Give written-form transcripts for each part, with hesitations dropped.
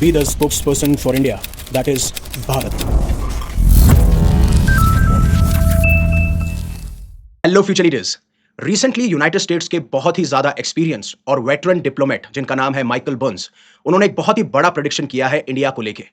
be the spokesperson for India, that is Bharat. Hello future leaders. Recently United states के बहुत ही ज्यादा experience और veteran diplomat जिनका नाम है माइकल बर्न्स, उन्होंने एक बहुत ही बड़ा प्रेडिक्शन किया है इंडिया को लेके।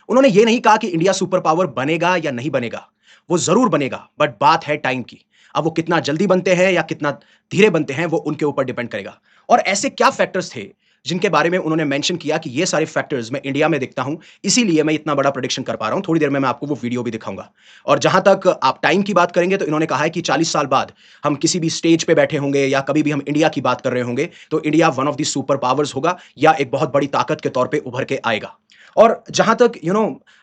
उन्होंने ये नहीं कहा कि इंडिया सुपर पावर बनेगा या नहीं बनेगा, वो जरूर बनेगा, बट बात है टाइम की। अब वो कितना जल्दी बनते हैं या कितना धीरे बनते हैं वो उनके ऊपर डिपेंड करेगा। और ऐसे क्या फैक्टर्स थे जिनके बारे में उन्होंने मेंशन किया कि ये सारे फैक्टर्स मैं इंडिया में देखता हूं, इसीलिए मैं इतना बड़ा प्रेडिक्शन कर पा रहा हूं। थोड़ी देर में मैं आपको वो वीडियो भी दिखाऊंगा। और जहां तक आप टाइम की बात करेंगे तो इन्होंने कहा है कि 40 साल बाद हम किसी भी स्टेज पे बैठे होंगे या कभी भी हम इंडिया की बात कर रहे होंगे तो India one of the super powers होगा या एक बहुत बड़ी ताकत के तौर पे उभर के आएगा। और जहां तक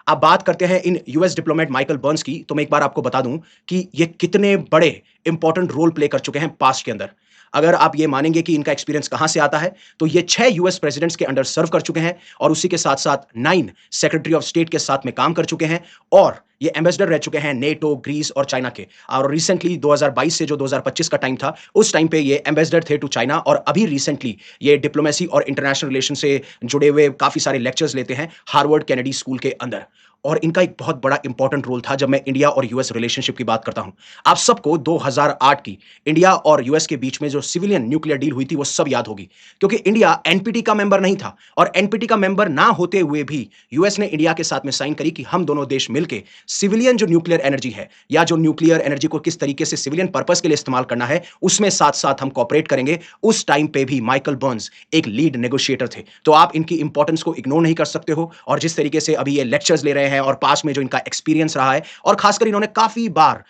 आप बात करते हैं in US diplomat Michael Burns की, तो मैं एक बार आपको बता दूं कि ये कितने बड़े इंपॉर्टेंट रोल प्ले कर चुके हैं पास्ट के अंदर। अगर आप ये मानेंगे कि इनका एक्सपीरियंस कहां से आता है, तो ये 6 यूएस प्रेसिडेंट्स के अंडर सर्व कर चुके हैं और उसी के साथ-साथ 9 सेक्रेटरी ऑफ स्टेट के साथ में काम कर चुके हैं और ये एम्बेसडर रह चुके हैं नेटो, ग्रीस और चाइना के। और रिसेंटली 2022 से जो 2025 का टाइम था, उस टाइम पे ये एम्बेसडर थे टू चाइना और अभी रिसेंटली ये डिप्लोमेसी और इंटरनेशनल रिलेशन से जुड़े हुए काफी सारे लेक्चर्स लेते हैं हार्वर्ड कैनेडी स्कूल के अंदर। और इनका एक बहुत बड़ा इंपॉर्टेंट रोल था जब मैं इंडिया और यूएस रिलेशनशिप की बात करता हूं। आप सबको 2008 की इंडिया और यूएस के बीच में जो सिविलियन न्यूक्लियर डील हुई थी वो सब याद होगी, क्योंकि इंडिया एनपीटी का मेंबर नहीं था और एनपीटी का मेंबर ना होते हुए भी यूएस ने इंडिया के साथ में साइन करी कि हम दोनों देश मिलकर सिविलियन जो न्यूक्लियर एनर्जी है या जो न्यूक्लियर एनर्जी को किस तरीके से सिविलियन पर्पस के लिए इस्तेमाल करना है उसमें साथ साथ हम कॉपरेट करेंगे। उस टाइम पे भी माइकल बर्न्स एक लीड नेगोशिएटर थे। तो आप इनकी इंपॉर्टेंस को इग्नोर नहीं कर सकते हो। और जिस तरीके से अभी ये लेक्चर्स ले रहे हैं और पास में जो इनका एक्सपीरियंस रहा है और खासकर इन्होंने काफी बार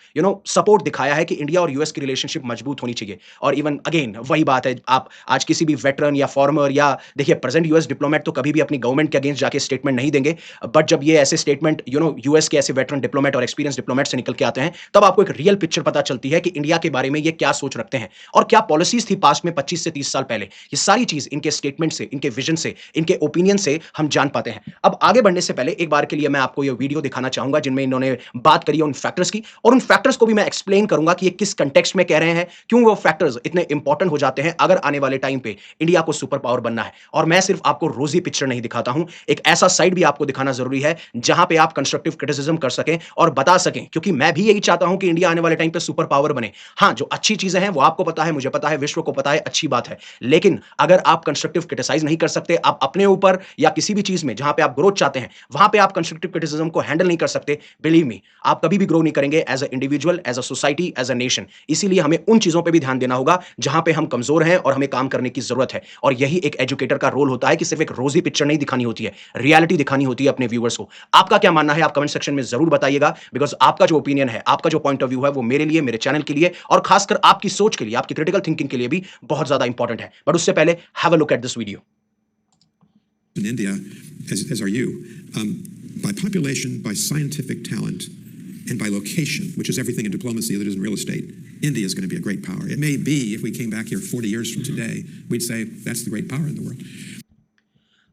सपोर्ट दिखाया है कि इंडिया और यूएस की रिलेशनशिप मजबूत होनी चाहिए। और इवन अगेन वही बात है, आप आज किसी भी वेटरन या फॉर्मर या देखिए प्रेजेंट यूएस डिप्लोमेट तो कभी भी अपनी गवर्नमेंट के अगेंस्ट जाके स्टेटमेंट नहीं देंगे, बट जब ये ऐसे स्टेटमेंट यूएस के ऐसे वेटरन डिप्लोमेट और एक्सपीरियंस डिप्लोमेट से निकल के आते हैं तब आपको एक रियल पिक्चर पता चलती है कि इंडिया के बारे में ये क्या सोच रखते हैं और क्या पॉलिसीज थी पास्ट में 25 से 30 साल पहले। ये सारी चीज इनके स्टेटमेंट से, इनके विजन से, इनके ओपिनियन से हम जान पाते हैं। अब आगे बढ़ने से पहले एक बार के लिए मैं आपको ये वीडियो दिखाना चाहूंगा जिनमें इन्होंने बात करी है उन फैक्टर्स की, और उन फैक्टर्स को भी मैं एक्सप्लेन करूंगा कि ये किस कंटेक्स्ट में कह रहे हैं, क्यों वो फैक्टर्स इतने इंपॉर्टेंट हो जाते हैं अगर आने वाले टाइम पे इंडिया को सुपर पावर बनना है। और मैं सिर्फ आपको रोजी पिक्चर नहीं दिखाता हूं, एक ऐसा साइड भी आपको दिखाना जरूरी है जहां पे आप कंस्ट्रक्टिव क्रिटिसिज्म कर सकें और बता सकें, क्योंकि मैं भी यही चाहता हूं कि इंडिया आने वाले टाइम पे सुपर पावर बने। हां, जो अच्छी चीजें हैं वो आपको पता है, मुझे पता है, विश्व को पता है, अच्छी बात है। लेकिन अगर आप कंस्ट्रक्टिव क्रिटिसाइज नहीं कर सकते, आप अपने ऊपर या किसी भी चीज में जहां पे आप ग्रोथ चाहते हैं वहां पे आप कंस्ट्रक्टिव क्रिटिसिज्म को हैंडल नहीं कर सकते, बिलीव मी, आप कभी भी ग्रो नहीं करेंगे as a individual, as a society, as a nation. इसीलिए हमें उन चीजों पे भी ध्यान देना होगा जहां पे हम कमजोर हैं और हमें काम करने की जरूरत है। और यही एक एजुकेटर का रोल होता है कि सिर्फ एक रोजी पिक्चर नहीं दिखानी होती है, रियलिटी दिखानी होती है अपने व्यूअर्स को। आपका क्या मानना है आप कमेंट सेक्शन में जरूर बताइएगा, बिकॉज आपका जो ओपिनियन है, आपका जो पॉइंट ऑफ व्यू है वो मेरे लिए, मेरे चैनल के लिए और खासकर आपकी सोच के लिए, आपकी क्रिटिकल थिंकिंग के लिए भी बहुत ज्यादा इंपॉर्टेंट है। बट उससे पहले have a look at this video. In India, as are you, by population, by scientific talent, and by location, which is everything in diplomacy that is in real estate, India is going to be a great power. It may be, if we came back here 40 years from today, we'd say that's the great power in the world.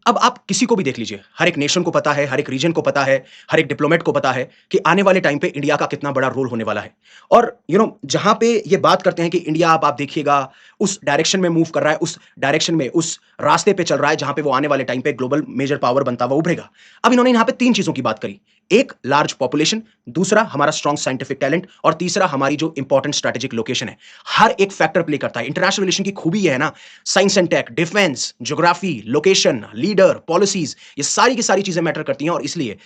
अब आप किसी को भी देख लीजिए, हर एक nation को पता है, हर एक रीजन को पता है, हर एक डिप्लोमेट को पता है कि आने वाले टाइम पे इंडिया का कितना बड़ा रोल होने वाला है। और जहां पे ये बात करते हैं कि इंडिया, अब आप देखिएगा, उस डायरेक्शन में मूव कर रहा है, उस डायरेक्शन में, उस रास्ते पे चल रहा है जहां पे वो आने वाले टाइम पे ग्लोबल मेजर पावर बनता हुआ उभरेगा। अब इन्होंने यहां पे 3 चीजों की बात करी, एक लार्ज पॉपुलेशन, दूसरा हमारा स्ट्रॉन्ग साइंटिफिक टैलेंट और तीसरा हमारी जो इंपॉर्टेंट स्ट्रेटेजिक लोकेशन है। हर एक फैक्टर प्ले करता है। इंटरनेशनल रिलेशन की खूबी है ना, science and tech, defence, geography, location, leader, policies, ये सारी की सारी चीजें मैटर करती हैं और इसलिए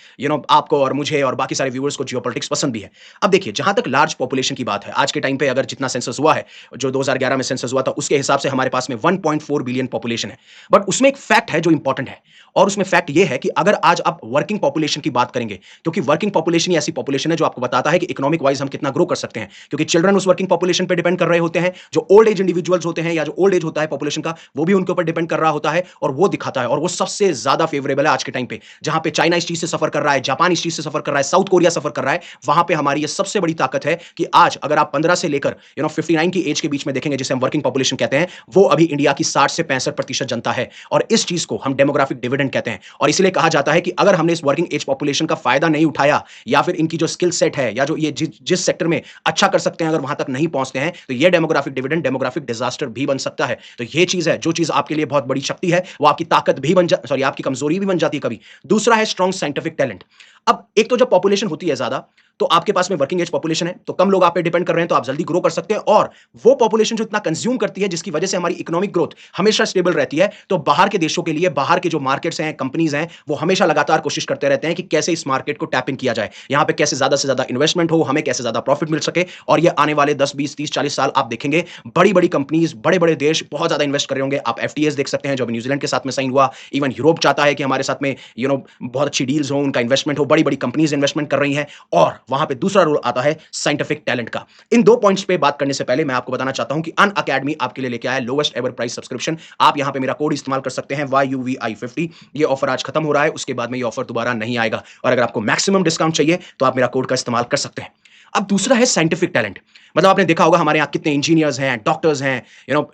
आपको और मुझे और बाकी सारे व्यूअर्स को जियोपॉलिटिक्स पसंद भी है। अब देखिए, जहां तक लार्ज पॉपुलेशन की बात है, आज के टाइम पे अगर जितना सेंसस हुआ है, जो 2011 में सेंसस हुआ था, उसके हिसाब से हमारे पास में 1.4 बिलियन पॉपुलेशन है। बट उसमें एक फैक्ट है जो इंपॉर्टेंट है, और उसमें फैक्ट यह है कि अगर आज आप वर्किंग पॉपुलेशन की बात करेंगे, क्योंकि वर्किंग पॉपुलेशन ही ऐसी पॉपुलेशन है जो आपको बताता है कि इकोनॉमिक वाइज हम कितना ग्रो कर सकते हैं, क्योंकि चिल्ड्रन उस वर्किंग पॉपुलेशन पे डिपेंड कर रहे होते हैं, जो ओल्ड एज इंडिविजुअल्स होते हैं या जो ओल्ड एज होता है पॉपुलेशन का, वो भी उनके ऊपर डिपेंड कर रहा होता है और वो दिखाता है। और वो सबसे ज्यादा फेवरेबल है आज के टाइम पे, जहां पे चाइना इस चीज से सफर कर रहा है, जापान इस चीज से सफर कर रहा है, साउथ कोरिया सफर कर रहा है। वहां पे हमारी ये सबसे बड़ी ताकत है कि आज अगर आप 15 से लेकर 59 की एज के बीच में देखेंगे, जिसे हम वर्किंग पॉपुलेशन कहते हैं, वो अभी इंडिया की 60 से 65% जनता है। और इस चीज को हम डेमोग्राफिक डिविडेंड कहते हैं। और इसलिए कहा जाता है कि अगर हमने इस वर्किंग एज पॉपुलेशन का फायदा नहीं उठाया या फिर इनकी जो स्किल सेट है या जो ये जिस सेक्टर में अच्छा कर सकते हैं अगर वहां तक नहीं पहुंचते हैं, तो ये डेमोग्राफिक डिविडेंड डेमोग्राफिक डिजास्टर भी बन सकता है। तो ये चीज है, जो चीज आपके लिए बहुत बड़ी शक्ति है वो आपकी ताकत भी बन सॉरी आपकी कमजोरी भी बन जाती है कभी। दूसरा है स्ट्रॉन्ग साइंटिफिक टैलेंट। अब एक तो जब पॉपुलेशन होती है ज्यादा, तो आपके पास में वर्किंग एज पॉपुलेशन है, तो कम लोग आप पे डिपेंड कर रहे हैं, तो आप जल्दी ग्रो कर सकते हैं। और वो पॉपुलेशन जो इतना कंज्यूम करती है, जिसकी वजह से हमारी इकोनॉमिक ग्रोथ हमेशा स्टेबल रहती है, तो बाहर के देशों के लिए, बाहर के जो मार्केट्स हैं, कंपनीज हैं, वो हमेशा लगातार कोशिश करते रहते हैं कि कैसे इस मार्केट को टैप इन किया जाए, यहाँ पे कैसे ज्यादा से ज्यादा इन्वेस्टमेंट हो, हमें कैसे ज्यादा प्रॉफिट मिल सके। और ये आने वाले 10, 20, 30, 40 साल आप देखेंगे, बड़ी बड़ी कंपनीज, बड़े बड़े देश बहुत ज्यादा इन्वेस्ट कर रहे होंगे। आप एफटीएस देख सकते हैं जो न्यूजीलैंड के साथ में साइन हुआ। इवन यूरोप चाहता है कि हमारे साथ में बहुत अच्छी डील्स हो, उनका इन्वेस्टमेंट हो, बड़ी बड़ी कंपनीज इन्वेस्टमेंट कर रही हैं। और वहां पे दूसरा रोल आता है साइंटिफिक टैलेंट का। इन दो पॉइंट्स पे बात करने से पहले मैं आपको बताना चाहता हूं कि अन अकेडमी आपके लिए लेके आया लोवेस्ट एवर प्राइस सब्सक्रिप्शन। आप यहां पे मेरा कोड इस्तेमाल कर सकते हैं YUVI50। ये ऑफर आज खत्म हो रहा है, उसके बाद में ये ऑफर दोबारा नहीं आएगा। और अगर आपको मैक्सिमम डिस्काउंट चाहिए तो आप मेरा कोड का इस्तेमाल कर सकते हैं। अब दूसरा है साइंटिफिक टैलेंट। मतलब आपने देखा होगा हमारे यहाँ कितने इंजीनियर्स हैं, डॉक्टर्स हैं,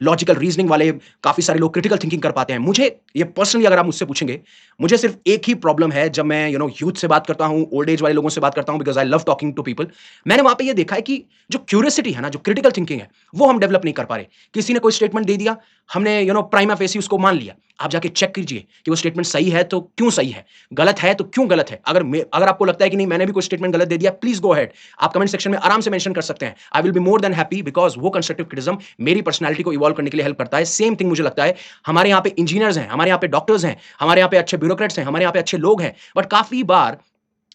लॉजिकल रीजनिंग वाले काफी सारे लोग क्रिटिकल थिंकिंग कर पाते हैं। मुझे ये पर्सनली अगर आप मुझसे पूछेंगे, मुझे सिर्फ एक ही प्रॉब्लम है जब मैं यूथ से बात करता हूं, ओल्ड एज वाले लोगों से बात करता हूं, because I love talking to people. मैंने वहां पे ये देखा है कि जो क्यूरियोसिटी है ना, जो क्रिटिकल थिंकिंग है, वो हम डेवलप नहीं कर पा रहे। किसी ने कोई स्टेटमेंट दे दिया, हमने प्राइमा फेसी उसको मान लिया। आप जाके चेक कीजिए कि वो स्टेटमेंट सही है तो क्यों सही है, गलत है तो क्यों गलत है। अगर आपको लगता है कि नहीं मैंने भी कोई स्टेटमेंट गलत दे दिया, प्लीज गो अहेड, आप कमेंट सेक्शन में आराम से मेंशन कर सकते हैं। I will be more than happy, because वो कंस्ट्रक्टिव क्रिटिसिज्म मेरी पर्सनैलिटी को इवॉल्व करने के लिए हेल्प करता है। सेम थिंग मुझे लगता है हमारे यहाँ पे इंजीनियर्स हैं, हमारे यहाँ पे डॉक्टर्स हैं, हमारे यहाँ पे अच्छे ब्यूरोक्रेट्स हैं, हमारे यहाँ पे अच्छे लोग हैं, बट काफी बार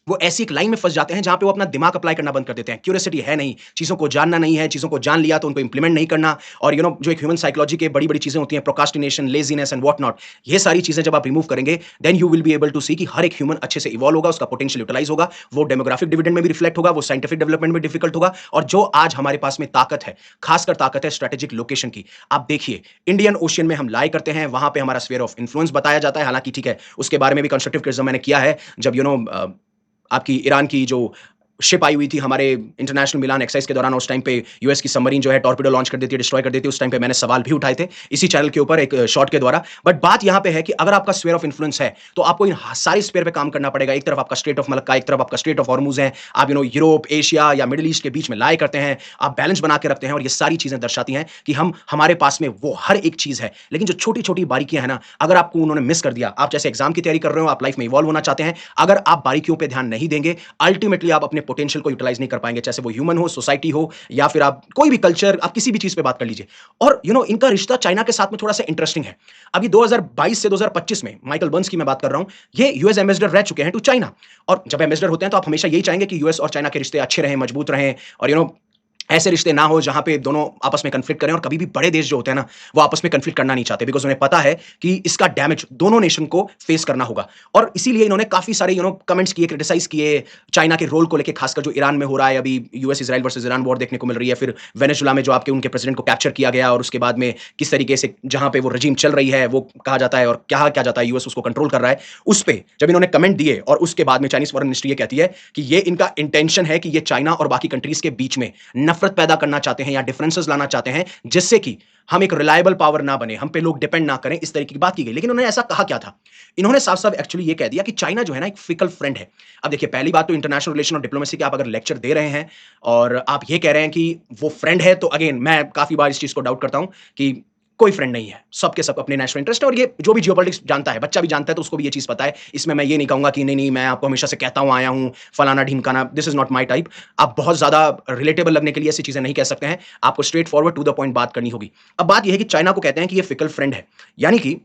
वो ऐसी एक लाइन में फंस जाते हैं जहां पे वो अपना दिमाग अप्लाई करना बंद कर देते हैं। क्यूरियोसिटी है नहीं, चीजों को जानना नहीं है, चीजों को जान लिया तो उनको इंप्लीमेंट नहीं करना। और जो एक ह्यूमन साइकोलॉजी के बड़ी बड़ी चीजें होती हैं, procrastination, laziness and what not, ये सारी चीजें जब आप रिमूव करेंगे, then you will be able to see कि हर एक ह्यूमन अच्छे से इवॉल्व होगा, उसका पोटेंशियल यूटिलाइज होगा, वो डेमोग्राफिक डिविडेंड में भी रिफ्लेक्ट होगा, वो साइंटिफिक डेवलपमेंट में डिफिकल्ट होगा। और जो आज हमारे पास में ताकत है, खासकर ताकत है स्ट्रेटेजिक लोकेशन की। आप देखिए इंडियन ओशियन में हम लाई करते हैं, वहां पे हमारा स्फीयर ऑफ इन्फ्लुएंस बताया जाता है। हालांकि ठीक है, उसके बारे में भी कंस्ट्रक्टिव क्रिटिसिज्म मैंने किया है। जब आपकी ईरान की जो शिप आई हुई थी हमारे इंटरनेशनल मिलान एक्सरसाइज के दौरान, उस टाइम पे यूएस की सबमरीन जो है टॉर्पेडो लॉन्च कर देती है, डिस्ट्रॉय कर देती है। उस टाइम पे मैंने सवाल भी उठाए थे इसी चैनल के ऊपर एक शॉर्ट के द्वारा। बट बात यहां पे है कि अगर आपका स्फीयर ऑफ इन्फ्लुएंस है तो आपको इन सारी स्फीयर पे काम करना पड़ेगा। एक तरफ आपका स्ट्रेट ऑफ मलक्का, एक तरफ आपका स्ट्रेट ऑफ हॉर्मुज है। आप यूरोप, एशिया या मिडिल ईस्ट के बीच में लाए करते हैं, आप बैलेंस बना के रखते हैं। और ये सारी चीजें दर्शाती हैं कि हमारे पास में वो हर एक चीज है। लेकिन जो छोटी छोटी बारीकियां हैं ना, अगर आपको उन्होंने मिस कर दिया, आप जैसे एग्जाम की तैयारी कर रहे हो, आप लाइफ में इवॉल्व होना चाहते हैं, अगर आप बारीकियों पर ध्यान नहीं देंगे, अल्टीमेटली आप अपने पोटेंशियल को यूटिलाइज कर पाएंगे, चाहे वो ह्यूमन हो, सोसाइटी हो, या फिर आप कोई भी कल्चर, आप किसी भी चीज पे बात कर लीजिए। और इनका रिश्ता चाइना के साथ में थोड़ा सा इंटरेस्टिंग है। अभी 2022 से 2025 में माइकल बर्न्स की मैं बात कर रहा हूं, ये यूएस एम्बेसडर रह चुके हैं टू चाइना। और जब एम्बेसडर होते हैं तो आप हमेशा यही चाहेंगे कि यूएस और चाइना के रिश्ते अच्छे रहें, मजबूत रहें, और ऐसे रिश्ते ना हो जहां पे दोनों आपस में कंफ्लिक्ट करें। और कभी भी बड़े देश जो होते हैं ना, वो आपस में कंफ्लिक्ट करना नहीं चाहते, बिकॉज उन्हें पता है कि इसका डैमेज दोनों नेशन को फेस करना होगा। और इसीलिए इन्होंने काफी सारे कमेंट्स किए, क्रिटिसाइज किए चाइना के रोल को लेकर, खासकर जो ईरान में हो रहा है अभी, US Israel versus Iran war देखने को मिल रही है, फिर वेनेजुला में जो आपके उनके प्रेसिडेंट को कैप्चर किया गया, और उसके बाद में किस तरीके से जहां पे वो रजीम चल रही है वो कहा जाता है और क्या क्या जाता है, यूएस उसको कंट्रोल कर रहा है। उस पर जब इन्होंने कमेंट दिए, और उसके बाद में चाइनीज फॉरेन मिनिस्ट्री ये कहती है कि ये इनका इंटेंशन है कि ये चाइना और बाकी कंट्रीज के बीच में नफरत पैदा करना चाहते हैं या डिफरेंसेस लाना चाहते हैं, जिससे कि हम एक रिलायबल पावर ना बने, हम पे लोग डिपेंड ना करें, इस तरीके की बात की गई। लेकिन उन्होंने ऐसा कहा क्या था? इन्होंने साफ साफ एक्चुअली ये कह दिया कि चाइना जो है ना एक फिकल फ्रेंड है। अब देखिए, पहली बात तो इंटरनेशनल रिलेशन और डिप्लोमेसी के आप अगर लेक्चर दे रहे हैं और आप ये कह रहे हैं कि वो फ्रेंड है, तो अगेन मैं काफी बार इस चीज को डाउट करता हूं कि कोई फ्रेंड नहीं है, सबके सब अपने नेशनल इंटरेस्ट है। और ये जो भी जियोपॉलिटिक्स जानता है, बच्चा भी जानता है, तो उसको भी ये चीज पता है। इसमें मैं ये नहीं कहूंगा कि नहीं मैं आपको हमेशा से कहता हूं, आया हूं फलाना ढिमकाना, this is not my type. आप बहुत ज्यादा रिलेटेबल लगने के लिए ऐसी चीजें नहीं कह सकते हैं, आपको straightforward to the point बात करनी होगी। अब बात यह है कि चाइना को कहते हैं कि ये फिकल फ्रेंड है, यानी कि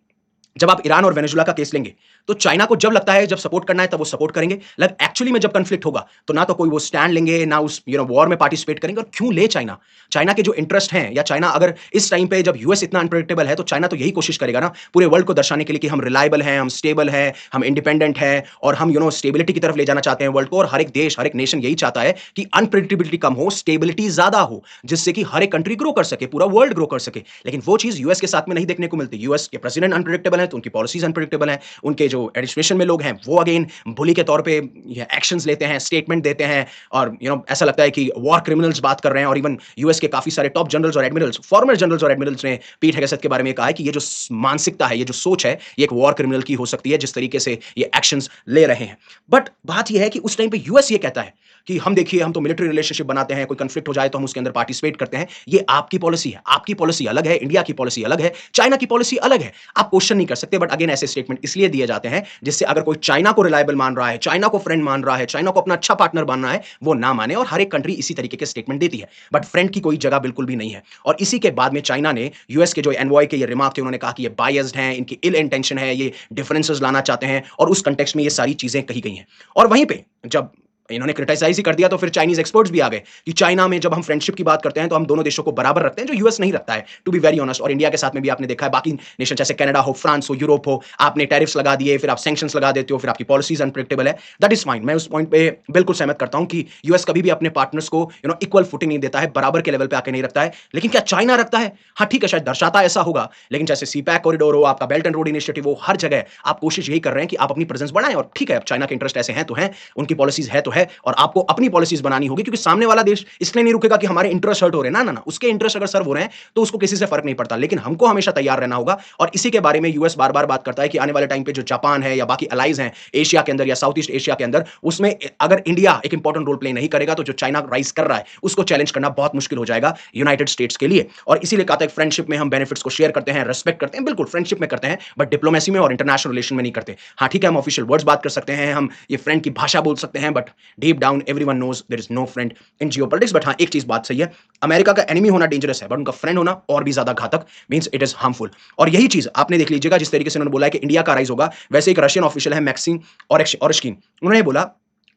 जब आप ईरान और वेनेजुला का केस लेंगे तो चाइना को जब लगता है जब सपोर्ट करना है तब वो सपोर्ट करेंगे, लग एक्चुअली में जब कंफ्लिक्ट होगा तो ना तो कोई वो स्टैंड लेंगे, ना उस वॉर में पार्टिसिपेट करेंगे। और क्यों ले चाइना के जो इंटरेस्ट हैं, या चाइना अगर इस टाइम पे जब यूएस इतना अनप्रेडिक्टेबल है, तो चाइना तो यही कोशिश करेगा ना पूरे वर्ल्ड को दर्शाने के लिए कि हम रिलायबल हैं, हम स्टेबल हैं, हम इंडिपेंडेंट हैं, और हम स्टेबिलिटी की तरफ ले जाना चाहते हैं वर्ल्ड को। और हर एक देश, हर एक नेशन यही चाहता है कि अनप्रेडिक्टेबिलिटी कम हो, स्टेबिलिटी ज्यादा हो, जिससे कि हर एक कंट्री ग्रो कर सके, पूरा वर्ल्ड ग्रो कर सके। लेकिन वो चीज यूएस के साथ में नहीं देखने को मिलती। यूएस के प्रेसिडेंट अनप्रेडिक्टेबल है तो उनकी पॉलिसीज अनप्रेडिक्टेबल है, उनके जो एडमिनिस्ट्रेशन में लोग हैं वो अगेन बुली के तौर पे एक्शंस लेते हैं, स्टेटमेंट देते हैं, और ऐसा लगता है कि वॉर क्रिमिनल्स बात कर रहे हैं। और इवन यूएस के काफी सारे टॉप जनरल्स और एडमिरल्स, फॉर्मर जनरल्स और एडमिरल्स ने पीट हेगेसेथ के बारे में कहा है कि ये जो मानसिकता है, ये जो सोच है, ये एक वॉर क्रिमिनल की हो सकती है, जिस तरीके से ये एक्शंस ले रहे हैं। बट बात यह है कि उस टाइम पे यूएस ये कहता है कि हम देखिए, हम तो मिलिट्री रिलेशनशिप बनाते हैं, कोई कंफ्लिक्ट हो जाए तो हम उसके अंदर पार्टिसिपेट करते हैं। ये आपकी पॉलिसी है, आपकी पॉलिसी अलग है, इंडिया की पॉलिसी अलग है, चाइना की पॉलिसी अलग है। आप क्वेश्चन नहीं कर सकते, बट अगेन ऐसे स्टेटमेंट इसलिए दिए जाते हैं जिससे अगर कोई चाइना को रिलायबल मान रहा है, चाइना को फ्रेंड मान रहा है, चाइना को अपना अच्छा पार्टनर मानना है, वो ना माने। और हर एक कंट्री इसी तरीके के स्टेटमेंट देती है, बट फ्रेंड की कोई जगह बिल्कुल भी नहीं है। और इसी के बाद में चाइना ने यूएस के जो एनवॉय के ये रिमार्क थे, उन्होंने कहा कि ये बायस्ड हैं, इनकी इल इंटेंशन है, ये डिफरेंसेस लाना चाहते हैं, और उस कंटेक्स्ट में ये सारी चीजें कही गई हैं। और वहीं पे जब इन्होंने क्रिटिसाइज ही कर दिया, तो फिर चाइनीज एक्सपर्ट्स भी आ गए कि चाइना में जब हम फ्रेंडशिप की बात करते हैं तो हम दोनों देशों को बराबर रखते हैं, जो यूएस नहीं रखता है, टू बी वेरी ऑनेस्ट। और इंडिया के साथ में भी आपने देखा है, बाकी नेशन जैसे कनाडा हो, फ्रांस हो, यूरोप हो, आपने टैरिफ्स लगा दिए, फिर आप सैंक्शंस लगा देते हो, फिर आपकी पॉलिसीज अनप्रेडिक्टेबल है। दैट इज फाइन, मैं उस पॉइंट पे बिल्कुल सहमत करता हूं कि यूएस कभी भी अपने पार्टनर्स को इक्वल फुटिंग नहीं देता है, बराबर के लेवल पे आके नहीं रखता है। लेकिन क्या चाइना रखता है? हाँ ठीक है, शायद दर्शाता ऐसा होगा, लेकिन जैसे सीपैक कॉरिडोर हो, आपका बेल्ट एंड रोड इनिशिएटिव हो, हर जगह आप कोशिश यही कर रहे हैं कि आप अपनी प्रेजेंस बढ़ाएं। और ठीक है, अब चाइना के इंटरेस्ट ऐसे हैं तो हैं, उनकी पॉलिसीज है तो है, और आपको अपनी पॉलिसीज बनानी होगी, क्योंकि सामने वाला देश इसलिए नहीं रुकेगा कि हमारे इंटरेस्ट हर्ट हो रहे हैं। ना ना ना, उसके इंटरेस्ट अगर सर्व हो रहे हैं तो उसको किसी से फर्क नहीं पड़ता, लेकिन हमको हमेशा तैयार रहना होगा। और इसी के बारे में यूएस बार बार बात करता है कि आने वाले टाइम पे जो जापान है या बाकी अलाइज हैं एशिया के अंदर या साउथ ईस्ट एशिया के अंदर, उसमें अगर इंडिया एक इंपॉर्टेंट रोल प्ले नहीं करेगा तो जो चाइना राइज कर रहा है उसको चैलेंज करना बहुत मुश्किल हो जाएगा यूनाइटेड स्टेट्स के लिए। और इसीलिए कहा था फ्रेंडशिप में हम बेनिफिट्स को शेयर करते हैं, रेस्पेक्ट करते हैं, बिल्कुल फ्रेंडशिप में करते हैं, बट डिप्लोमेसी में और इंटरनेशनल रिलेशन में नहीं करते। हाँ ठीक है, हम ऑफिशियल वर्ड्स बात कर सकते हैं, हम ये फ्रेंड की भाषा बोल सकते हैं, but deep down everyone knows there is no friend in geopolitics. But हाँ, एक चीज बात सही है, अमेरिका का एनिमी होना डेंजरस है, बट उनका फ्रेंड होना और भी ज्यादा घातक, मींस इट इज हार्मफुल। और यही चीज आपने देख लीजिएगा, जिस तरीके से उन्होंने बोला है कि इंडिया का राइज होगा, वैसे एक रशियन ऑफिशियल है मैक्सिम ऑरेश्किन, उन्होंने बोला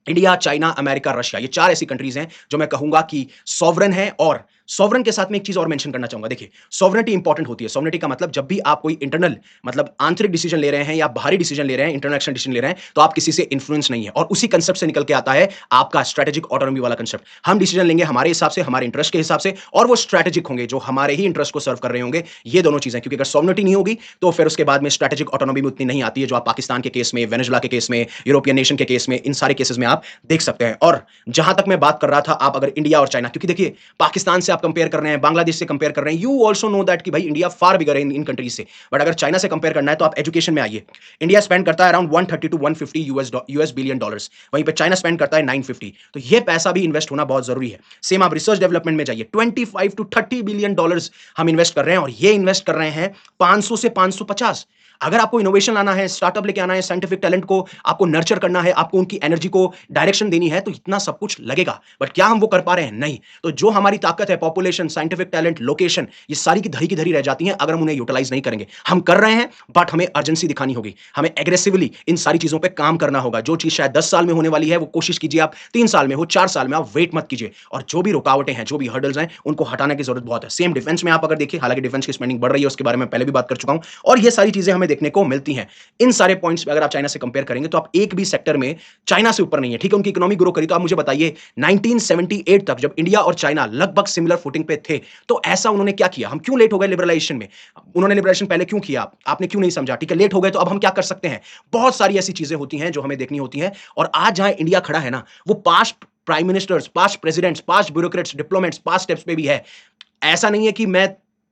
इंडिया, चाइना, अमेरिका, रशिया, ये चार ऐसी कंट्रीज हैं जो मैं कहूंगा कि सॉवरन है। और सॉवरन के साथ में एक चीज और मेंशन करना चाहूंगा, देखिए सॉवरेनिटी इंपॉर्टेंट होती है। सॉवरेनिटी का मतलब जब भी आप कोई इंटरनल मतलब आंतरिक डिसीजन ले रहे हैं या बाहरी डिसीजन ले रहे हैं, इंटरनेशनल डिसीजन ले रहे हैं, तो आप किसी से इन्फ्लुएंस नहीं है। और उसी कंसेप्ट से निकल के आता है आपका स्ट्रेटेजिक ऑटोनॉमी वाला कंसेप्ट। हम डिसीजन लेंगे हमारे हिसाब से, हमारे इंटरेस्ट के हिसाब से, और वो स्ट्रेटेजिक होंगे, जो हमारे ही इंटरेस्ट को सर्व कर रहे होंगे। ये दोनों चीजें, क्योंकि अगर सॉवरेनिटी नहीं होगी तो फिर उसके बाद में स्ट्रेटेजिक ऑटोनॉमी भी उतनी नहीं आती है, जो आप पाकिस्तान के केस में, वेनेजुला के केस में, यूरोपियन नेशन के केस में, इन सारे केसेस में आप देख सकते हैं। और जहां तक मैं बात कर रहा था, आप अगर इंडिया और चाइना, क्योंकि देखिए पाकिस्तान से आप कंपेयर कर रहे हैं, बांग्लादेश से कंपेयर कर रहे हैं, यू आल्सो नो दैट कि भाई इंडिया फार बिगर है इन कंट्रीज से। बट अगर चाइना से कंपेयर करना है तो आप एजुकेशन में आइए, इंडिया स्पेंड करता है around 130 to 150 US billion dollars, वहीं पे चाइना स्पेंड करता है 950। तो ये पैसा भी इन्वेस्ट होना बहुत जरूरी है। सेम आप रिसर्च डेवलपमेंट में जाइए, 25 टू 30 बिलियन डॉलर्स हम इन्वेस्ट कर रहे हैं, और ये इन्वेस्ट कर रहे हैं 500 से 550। अगर आपको इनोवेशन लाना है, स्टार्टअप लेके आना है, साइंटिफिक टैलेंट को आपको नर्चर करना है, आपको उनकी एनर्जी को डायरेक्शन देनी है, तो इतना सब कुछ लगेगा। बट क्या हम वो कर पा रहे हैं? नहीं। तो जो हमारी ताकत है, पॉपुलेशन, साइंटिफिक टैलेंट, लोकेशन, ये सारी की धरी रह जाती हैं अगर हम उन्हें यूटिलाइज नहीं करेंगे। हम कर रहे हैं, बट हमें अर्जेंसी दिखानी होगी, हमें एग्रेसिवली इन सारी चीजों पर काम करना होगा। जो चीज शायद 10 साल में होने वाली है, वो कोशिश कीजिए आप 3 साल में हो, 4 साल में, आप वेट मत कीजिए। और जो भी रुकावटें हैं, जो भी हर्डल्स हैं, उनको हटाने की जरूरत बहुत है। सेम डिफेंस में आप अगर देखिए, हालांकि डिफेंस की स्पेंडिंग बढ़ रही है, उसके बारे में पहले भी बात कर चुका हूं, और ये सारी चीजें हमें देखने को मिलती हैं। इन सारे पॉइंट्स पे अगर आप चाइना से कंपेयर करेंगे तो आप एक भी सेक्टर में चाइना से ऊपर नहीं है। ठीक है, उनकी इकोनॉमी ग्रो करी, तो आप मुझे बताइए 1978 तक जब इंडिया और चाइना लगभग सिमिलर फुटिंग पे थे, तो ऐसा उन्होंने क्या किया? हम क्यों लेट हो गए लिबरलाइजेशन में? उन्होंने लिबरलाइजेशन पहले क्यों किया? आपने क्यों नहीं समझा? ठीक है, लेट हो गए, तो अब हम क्या कर सकते हैं? बहुत सारी ऐसी चीजें होती हैं जो हमें देखनी होती हैं। और आज जहां इंडिया खड़ा है ना, वो past prime ministers, past presidents, past bureaucrats, diplomats, past steps पे भी है। ऐसा नहीं है कि मैं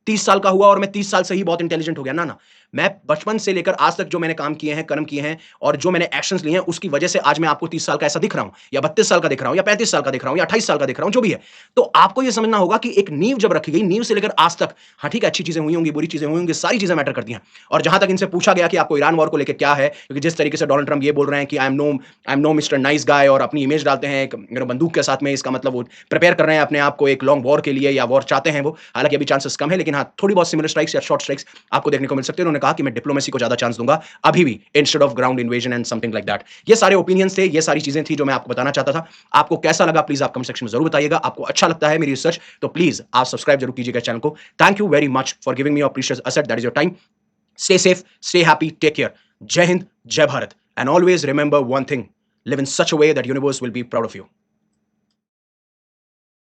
30 साल का हुआ और मैं 30 साल से ही बहुत इंटेलिजेंट हो गया, ना ना। मैं बचपन से लेकर आज तक जो मैंने काम किए हैं, कर्म किए हैं, और जो मैंने एक्शंस लिए हैं, उसकी वजह से आज मैं आपको 30 साल का ऐसा दिख रहा हूं, या 32 साल का दिख रहा हूं, या 35 साल का दिख रहा हूं, या 28 साल का दिख रहा हूं, जो भी है। तो आपको यह समझना होगा कि एक नींव जब रखी गई, नींव से लेकर आज तक, हाँ ठीक है, अच्छी चीजें हुई होंगी, बुरी चीजें हुई होंगी, सारी चीजें मैटर करती हैं। और जहां तक इनसे पूछा गया कि आपको ईरान वॉर को लेकर क्या है, क्योंकि जिस तरीके से डोनाल्ड ट्रंप ये बोल रहे हैं कि I am no mister nice guy, और अपनी इमेज डालते हैं एक बंदूक के साथ में, इसका मतलब वो प्रिपेयर कर रहे हैं अपने आप को एक लॉन्ग वॉर के लिए, या वॉर चाहते हैं वो। हालांकि अभी चांसेस कम है, लेकिन हाँ, थोड़ी बहुत सिमिलर स्ट्राइक्स या शॉर्ट स्ट्राइक्स आपको देखने को मिल सकते हैं। उन्होंने कहा कि मैं डिप्लोमेसी को ज्यादा चांस दूंगा अभी भी, instead of ground invasion and something like that. ये सारे ओपिनियंस थे, ये सारी चीजें थी जो मैं आपको बताना चाहता था। आपको कैसा लगा प्लीज आप कमेंट सेक्शन में जरूर बताइएगा। आपको अच्छा लगता है मेरी रिसर्च तो प्लीज आप सब्सक्राइब जरूर कीजिएगा चैनल को। Thank you very much for giving me your precious asset, that is your time. Stay safe, stay happy, take care. जय हिंद, जय Bharat, and always remember one thing, live in such a way that universe will be proud of you.